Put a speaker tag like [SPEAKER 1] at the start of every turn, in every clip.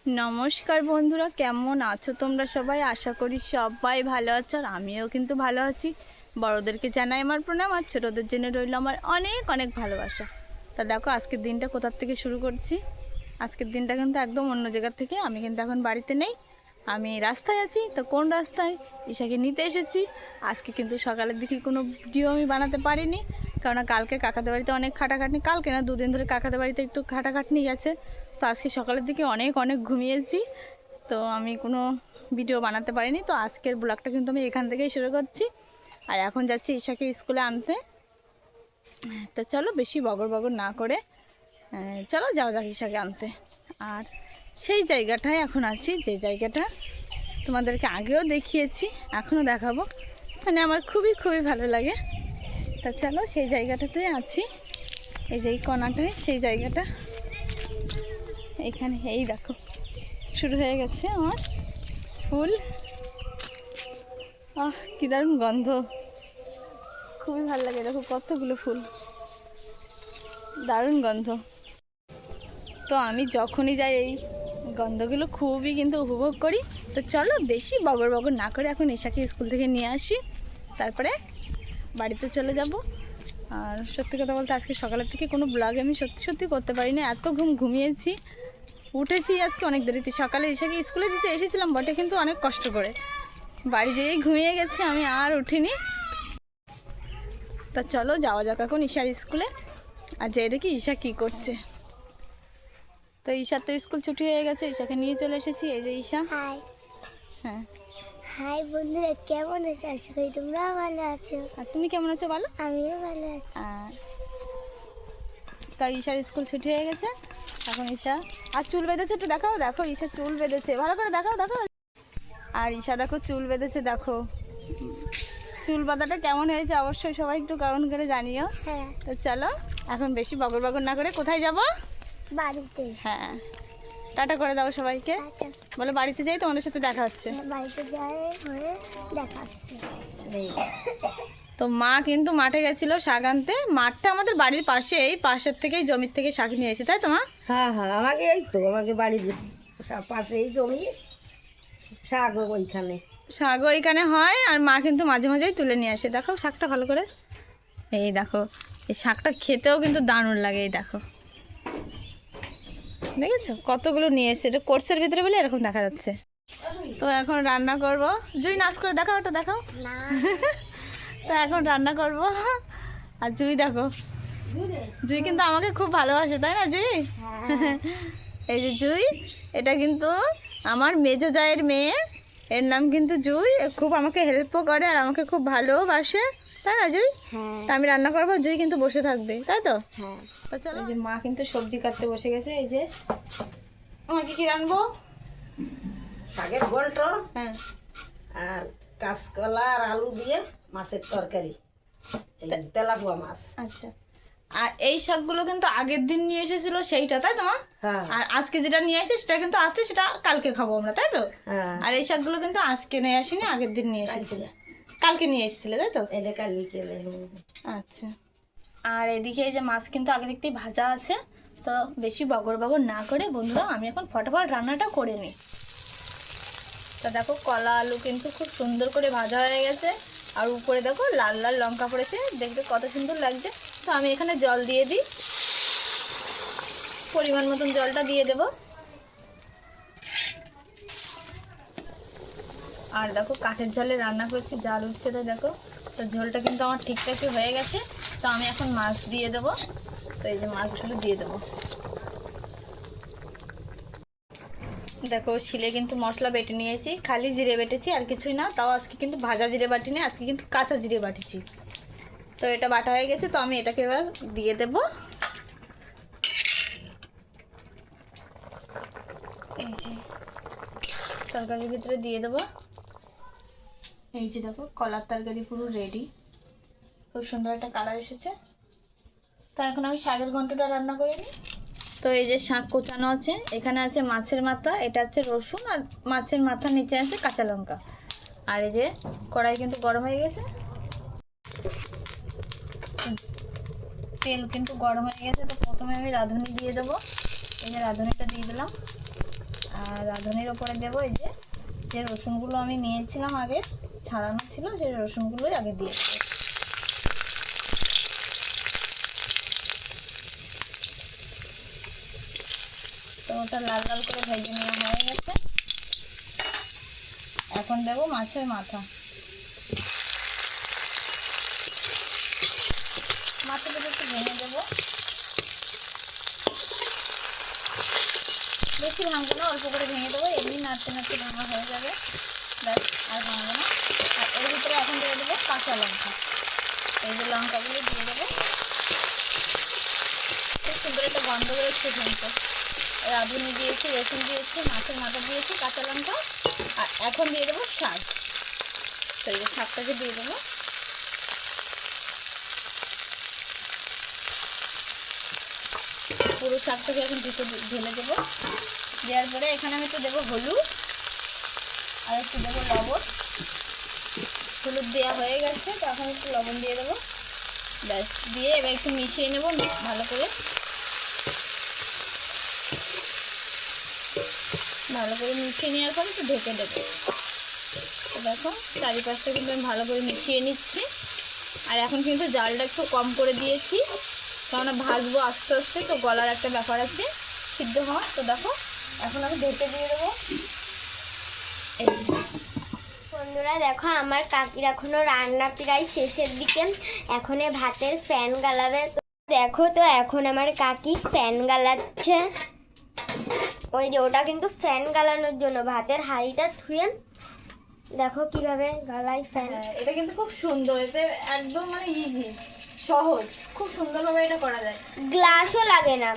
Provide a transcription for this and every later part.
[SPEAKER 1] নমস্কার বন্ধুরা, কেমন আছো তোমরা সবাই? আশা করি সবাই ভালো আছো, আর আমিও কিন্তু ভালো আছি। বড়োদেরকে জানাই আমার প্রণাম, আর ছোটোদের জন্য রইল আমার অনেক অনেক ভালোবাসা। তা দেখো আজকের দিনটা কোথার থেকে শুরু করছি। আজকের দিনটা কিন্তু একদম অন্য জায়গার থেকে। আমি কিন্তু এখন বাড়িতে নেই, আমি রাস্তায় আছি। তো কোন রাস্তায়? ঈশাকে নিতে এসেছি। আজকে কিন্তু সকালের দিকে কোনো ভিডিও আমি বানাতে পারিনি, কেননা কালকে কাকাদের বাড়িতে অনেক খাটাখাটনি, কালকে না দুদিন ধরে কাকাদের বাড়িতে একটু খাটাখাটনি গেছে। তো আজকে সকালের দিকে অনেক অনেক ঘুমিয়েছি, তো আমি কোনো ভিডিও বানাতে পারিনি। তো আজকের ব্লগটা কিন্তু আমি এখান থেকেই শুরু করছি। আর এখন যাচ্ছি ঈশাকে স্কুলে আনতে। তো চলো বেশি বগর বগর না করে চলো যাওয়া যাক ঈশাকে আনতে। আর সেই জায়গাটায় এখন আছি, যে জায়গাটা তোমাদেরকে আগেও দেখিয়েছি, এখনও দেখাবো। মানে আমার খুবই খুবই ভালো লাগে। তা চলো সেই জায়গাটাতে আছি, এই যে এই কোণাটায় সেই জায়গাটা। এখানে এই দেখো শুরু হয়ে গেছে আমার ফুল। কি দারুণ গন্ধ, খুবই ভালো লাগে। দেখো কতগুলো ফুল, দারুণ গন্ধ। তো আমি যখনই যাই এই গন্ধগুলো খুবই কিন্তু উপভোগ করি। তো চলো বেশি বগর বগর না করে এখন ঈশাকে স্কুল থেকে নিয়ে আসি, তারপরে বাড়িতে চলে যাব। আর সত্যি কথা বলতে আজকে সকালের থেকে কোনো ব্লগ আমি সত্যি করতে পারিনি, এত ঘুমিয়েছি। উঠেছি আজকে অনেক দেরিতে, সকালে ঈশাকে স্কুলে দিতে এসেছিলাম বটে, কিন্তু অনেক কষ্ট করে বাড়ি যেয়েই ঘুমিয়ে গেছি, আমি আর উঠিনি। তা চলো যাওয়া যাক এখন ঈশার স্কুলে, আর যেয়ে দেখি ঈশা কী করছে। তো ঈশার তো স্কুল ছুটি হয়ে গেছে, ঈশাকে নিয়ে চলে এসেছি। এই যে ঈশা।
[SPEAKER 2] হাই।
[SPEAKER 1] হ্যাঁ
[SPEAKER 2] হাই বন্ধুরা, কেমন আছো? আশা করি তোমরা ভালো আছো।
[SPEAKER 1] আর তুমি কেমন আছো বলো?
[SPEAKER 2] আমিও ভালো আছি।
[SPEAKER 1] তা ঈশার স্কুল ছুটি হয়ে গেছে, এখন ঈশা আর চুল বেঁধেছে, একটু দেখাও। দেখো ঈশা চুল বেঁধেছে, ভালো করে দেখাও দেখো। আর ঈশা দেখো চুল বেঁধেছে, দেখো চুল বাঁধাটা কেমন হয়েছে অবশ্যই সবাই একটু কেমন করে জানিও।
[SPEAKER 2] হ্যাঁ,
[SPEAKER 1] তো চলো এখন বেশি বগর বগর না করে কোথায় যাব?
[SPEAKER 2] বাড়িতে।
[SPEAKER 1] হ্যাঁ, টাটা করে দাও সবাইকে,
[SPEAKER 2] আচ্ছা,
[SPEAKER 1] বলো বাড়িতে যাই, তোমাদের সাথে দেখা হচ্ছে।
[SPEAKER 2] বাড়িতে যাই হয়ে দেখাচ্ছি।
[SPEAKER 1] তো মা কিন্তু মাঠে গেছিলো শাক আনতে। মাঠটা আমাদের বাড়ির পাশে, এই পাশের থেকেই জমির থেকে শাক নিয়ে এসে, তাই তো মা?
[SPEAKER 3] হ্যাঁ হ্যাঁ, আমাকে বাড়ির পাশে এই জমি, শাক ওইখানে।
[SPEAKER 1] শাক ওইখানে হয়, আর মা কিন্তু মাঝে মাঝেই তুলে নিয়ে আসে। দেখো শাকটা ভালো করে, এই দেখো এই শাকটা খেতেও কিন্তু দারুণ লাগে। এই দেখো দেখেছো কতগুলো নিয়ে এসে, এটা কোর্সের ভিতরে বলে এরকম দেখা যাচ্ছে। তো এখন রান্না করব। জুই নাচ করে দেখাও, ওটা দেখাও।
[SPEAKER 2] না,
[SPEAKER 1] তো এখন রান্না করব। আর জুই দেখো, জুই কিন্তু আমাকে খুব ভালোবাসে, তাই না জুই? এই যে জুই, এটা কিন্তু আমার মেজো জায়ের মেয়ে, এর নাম কিন্তু জুই। এ খুব আমাকে হেল্পও করে আর আমাকে খুব ভালোবাসে, তাই না জুই?
[SPEAKER 2] হ্যাঁ,
[SPEAKER 1] তা আমি রান্না করবো, জুই কিন্তু বসে থাকবে, তাই তো?
[SPEAKER 2] হ্যাঁ।
[SPEAKER 1] তো চলো। এই যে মা কিন্তু সবজি কাটতে বসে গেছে। এই যে আমাকে কি রান্নবো?
[SPEAKER 3] শাকের ঘন্ট
[SPEAKER 1] হ্যাঁ,
[SPEAKER 3] আর কাঁচকলা আর আলু দিয়ে মাছের তরকারি, এই তেলাপুয়া মাছ।
[SPEAKER 1] আচ্ছা। আর এই শাকগুলো কিন্তু আগের দিন নিয়ে এসেছিল সেইটা, তাই তো মা?
[SPEAKER 3] হ্যাঁ
[SPEAKER 1] আর আজকে যেটা নিয়ে এসেছে সেটা কিন্তু আছে, সেটা কালকে খাবো আমরা, তাই তো?
[SPEAKER 3] হ্যাঁ,
[SPEAKER 1] আর এই শাকগুলো কিন্তু আজকে নিয়ে আসিনি, আগের দিন নিয়ে এসেছিলে, কালকে নিয়ে এসেছিলে, তাই তো?
[SPEAKER 3] এটা কাল বিকেলে।
[SPEAKER 1] আচ্ছা। আর এদিকে এই যে মাছ কিন্তু আগে দেখতেই ভাজা আছে। তো বেশি বগর বগর না করে বন্ধুরা আমি এখন ফটাফট রান্নাটা করে নিই। তো দেখো কলা আলু কিন্তু খুব সুন্দর করে ভাজা হয়ে গেছে, আর উপরে দেখো লাল লাল লঙ্কা পড়েছে, দেখতে কত সুন্দর লাগছে। তো আমি এখানে জল দিয়ে দিই, পরিমাণ মতন জলটা দিয়ে দেব। আর দেখো কাঠের জলে রান্না করছি, জাল উঠছে, তো দেখো তো ঝোলটা কিন্তু আমার ঠিকঠাকই হয়ে গেছে। তো আমি এখন মাছ দিয়ে দেবো। তো এই যে মাছগুলো দিয়ে দেবো। দেখো শিলে কিন্তু মশলা বেটে নিয়েছি, খালি জিরে বেটেছি আর কিছুই না। তাও আজকে কিন্তু ভাজা জিরে বাটিনি, আজকে কিন্তু কাঁচা জিরে বাটিছি। তো এটা বাটা হয়ে গেছে, তো আমি এটাকে এবার দিয়ে দেব। এই যে তরকারির ভিতরে দিয়ে দেবো। এই যে দেখো কলার তরকারি পুরো রেডি, খুব সুন্দর একটা কালার এসেছে। তো এখন আমি শাকের ঘন্টটা রান্না করে নিই। তো এই যে শাক কোচানো আছে, এখানে আছে মাছের মাথা, এটা আছে রসুন, আর মাছের মাথার নিচে আছে কাঁচা লঙ্কা। আর এই যে কড়াই কিন্তু গরম হয়ে গেছে, তেল কিন্তু গরম হয়ে গেছে। তো প্রথমে আমি রাঁধুনি দিয়ে দেবো। এই যে রাঁধুনিটা দিয়ে দিলাম। আর রাঁধুনির ওপরে দেবো এই যে যে রসুনগুলো আমি নিয়েছিলাম আগে ছাড়ানো ছিল, সেই রসুনগুলোই আগে দিয়ে দেবো। তো ওটা লাল লাল করে ভেজে নেওয়া হয়ে গেছে। এখন দেবো মাছের মাথা। মাথাটা একটু ভেঙে দেবো, বেশি ভাঙবো না, অল্প করে ভেঙে দেবো, এমনি নাড়তে নাড়তে ভাঙা হয়ে যাবে, ব্যাস আর ভাঙবো না। আর এর ভিতরে এখন দিয়ে দেবো কাঁচা লঙ্কা, এই যে লঙ্কাগুলো দিয়ে দেবো। খুব সুন্দর একটা গন্ধ বেরোচ্ছে কিন্তু। রাঁধুনি দিয়েছি, রসুন দিয়েছি, মাছের মাথা দিয়েছি, কাঁচা লঙ্কা, আর এখন দিয়ে দেবো শাক। তো এই যে শাকটাকে দিয়ে দেবো। পুরো শাকটাকে এখন ঢেলে দেবো। দেওয়ার পরে এখানে আমি একটু দেবো হলুদ আর একটু দেবো লবণ। হলুদ দেওয়া হয়ে গেছে, তো এখন একটু লবণ দিয়ে দেবো, ব্যাস। দিয়ে এবার একটু মিশিয়ে নেবো ভালো করে। ভালো করে মিশিয়ে নেওয়ার পরে একটু ঢেকে দেবো। তো দেখো চারিপাশটা কিন্তু আমি ভালো করে মিশিয়ে নিচ্ছি। আর এখন কিন্তু জালটা একটু কম করে দিয়েছি, কেননা ভাজবো আস্তে আস্তে, তো গলার একটা ব্যাপার আছে সিদ্ধ হওয়ার। তো দেখো এখন আমি ঢেকে দিয়ে দেবো।
[SPEAKER 2] বন্ধুরা দেখো আমার কাকির এখনো রান্না প্রায় শেষের দিকে, এখন ভাতের ফ্যান গালাবে। তো দেখো, তো এখন আমার কাকি ফ্যান গালাচ্ছে। ওই যে ওটা কিন্তু ফ্যান গালানোর জন্য ভাতের হাঁড়িটা ধুয়ে দেখো কিভাবে গালাই ফ্যান।
[SPEAKER 1] এটা কিন্তু খুব সুন্দর, এতে একদম মানে ইজি, সহজ, খুব সুন্দরভাবে এটা করা যায়।
[SPEAKER 2] গ্লাসও লাগে না,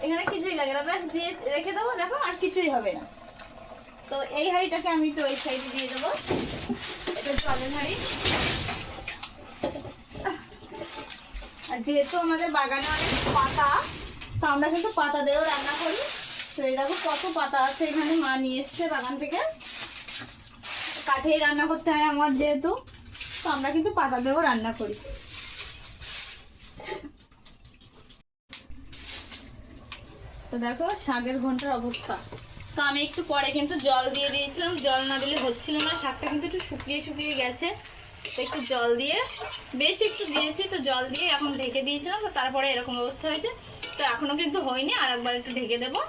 [SPEAKER 1] এখানে কিছুই লাগে না, ব্যাস দিয়ে রেখে দেবো, দেখো আর কিছুই হবে না। তো এই হাঁড়িটাকে আমি একটু ওই সাইডে দিয়ে দেবো, এটা জলের হাঁড়ি। আর যেহেতু আমাদের বাগানে অনেক পাতা, তো আমরা কিন্তু পাতা দিয়েও রান্না করি। তো এই দেখো কত পাতা আছে, এখানে মা নিয়ে এসছে বাগান থেকে। কাঠেই রান্না করতে হয় আমার যেহেতু, তো আমরা কিন্তু পাতা দিয়েও রান্না করি। তো দেখো শাকের ঘন্টার অবস্থা। তো আমি একটু পরে কিন্তু জল দিয়ে দিয়েছিলাম, জল না দিলে হচ্ছিল না, শাকটা কিন্তু একটু শুকিয়ে শুকিয়ে গেছে। তো একটু জল দিয়ে, বেশ একটু দিয়েছি, তো জল দিয়ে এখন ঢেকে দিয়েছিলাম। তো তারপরে এরকম অবস্থা হয়েছে। তো এখনও কিন্তু হয়নি, আর একবার একটু ঢেকে দেবো,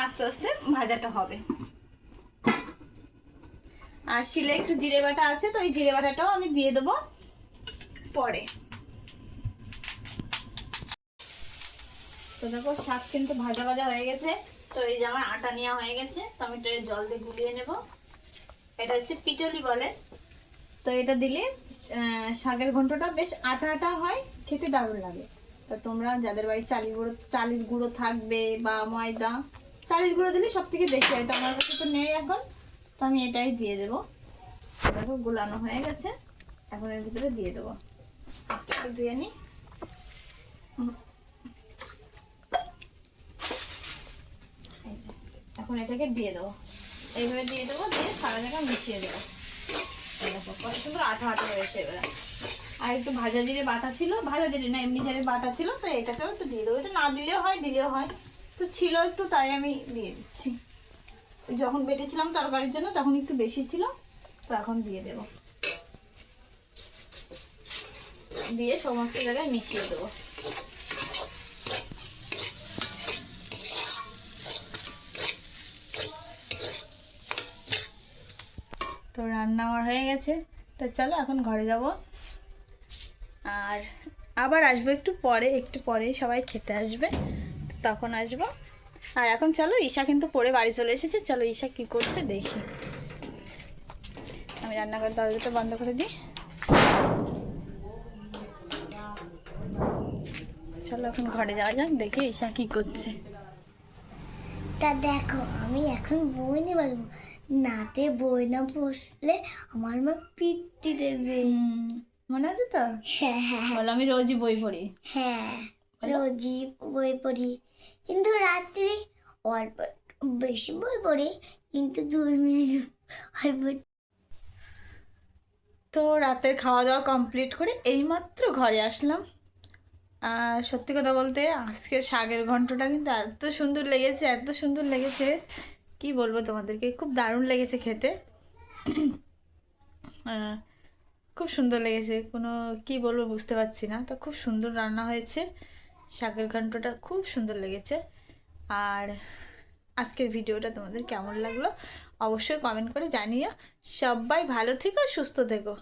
[SPEAKER 1] আস্তে আস্তে ভাজাটা হবে। আর শিলে একটু জিরে বাটা আছে, তো এই জিরে বাটাটাও আমি দিয়ে দেবো পরে। তো দেখো শাক কিন্তু ভাজা ভাজা হয়ে গেছে। তো এই যে আমার আটা নেওয়া হয়ে গেছে, তো আমি একটু জল দিয়ে গুলিয়ে নেব। এটা হচ্ছে পিটলি বলে। তো এটা দিলে শাকের ঘন্টটা বেশ আটা আটা হয়, খেতে দারুণ লাগে। তো তোমরা যাদের বাড়ি চালের গুঁড়ো থাকবে বা ময়দা, চালের গুঁড়ো দিলে সব থেকে বেশি হয়। তো আমার কাছে তো নেই এখন, তো আমি এটাই দিয়ে দেবো। দেখো গুলানো হয়ে গেছে, এখন এর ভিতরে দিয়ে দেবো। একটু ধুয়ে নিই। এখন এটাকে দিয়ে দেবো, এইভাবে দিয়ে দেবো, দিয়ে সারা জায়গা মিশিয়ে দেবো। দেখো কত সুন্দর আঠা আঠা হয়েছে। এবার আর একটু ভাজা জিরে বাটা ছিল, ভাজা জিরে না এমনি জিরে বাটা ছিল, তো এটাকেও একটু দিয়ে দেবো। এটা না দিলেও হয়, দিলেও হয়, তো ছিল একটু তাই আমি দিয়ে দিচ্ছি। যখন বেটেছিলাম তরকারির জন্য তখন একটু বেশি ছিল, তো এখন দিয়ে দেবো। দিয়ে সমস্ত জায়গায় মিশিয়ে দেবো। তো রান্না আমার হয়ে গেছে, তো চলো এখন ঘরে যাব। আর আবার আসবো একটু পরে সবাই খেতে আসবে, তখন আসবো। আর এখন চলো, ঈশা কিন্তু পড়ে বাড়ি চলে এসেছে, চলো ঈশা কি করছে দেখি। আমি রান্নাঘর দরজাটা বন্ধ করে দিই। চলো এখন ঘরে যাওয়া যাক, দেখি ঈশা কি করছে।
[SPEAKER 2] তা দেখো আমি এখন বই নিয়ে বসবো, নাতে বই না বসলে আমার মা পিটি দেবে।
[SPEAKER 1] মনে আছে তো?
[SPEAKER 2] হ্যাঁ হ্যাঁ হ্যাঁ
[SPEAKER 1] বলো আমি রোজই বই পড়ি।
[SPEAKER 2] হ্যাঁ, রোজই বই পড়ি, কিন্তু রাত্রি অল্প বেশি বই পড়ি, কিন্তু 2 মিনিট অল্প।
[SPEAKER 1] তো রাতের খাওয়া দাওয়া কমপ্লিট করে এইমাত্র ঘরে আসলাম। আর সত্যি কথা বলতে আজকে শাকের ঘন্টটা কিন্তু এত সুন্দর লেগেছে, এত সুন্দর লেগেছে, কি বলবো তোমাদেরকে, খুব দারুণ লেগেছে খেতে। খুব সুন্দর লেগেছে, কোনো কি বলবো বুঝতে পারছি না। তো খুব সুন্দর রান্না হয়েছে, শাকের ঘন্টটা খুব সুন্দর লেগেছে। আর আজকের ভিডিওটা তোমাদের কেমন লাগলো অবশ্যই কমেন্ট করে জানিও। সবাই ভালো থেকো, সুস্থ থেকো।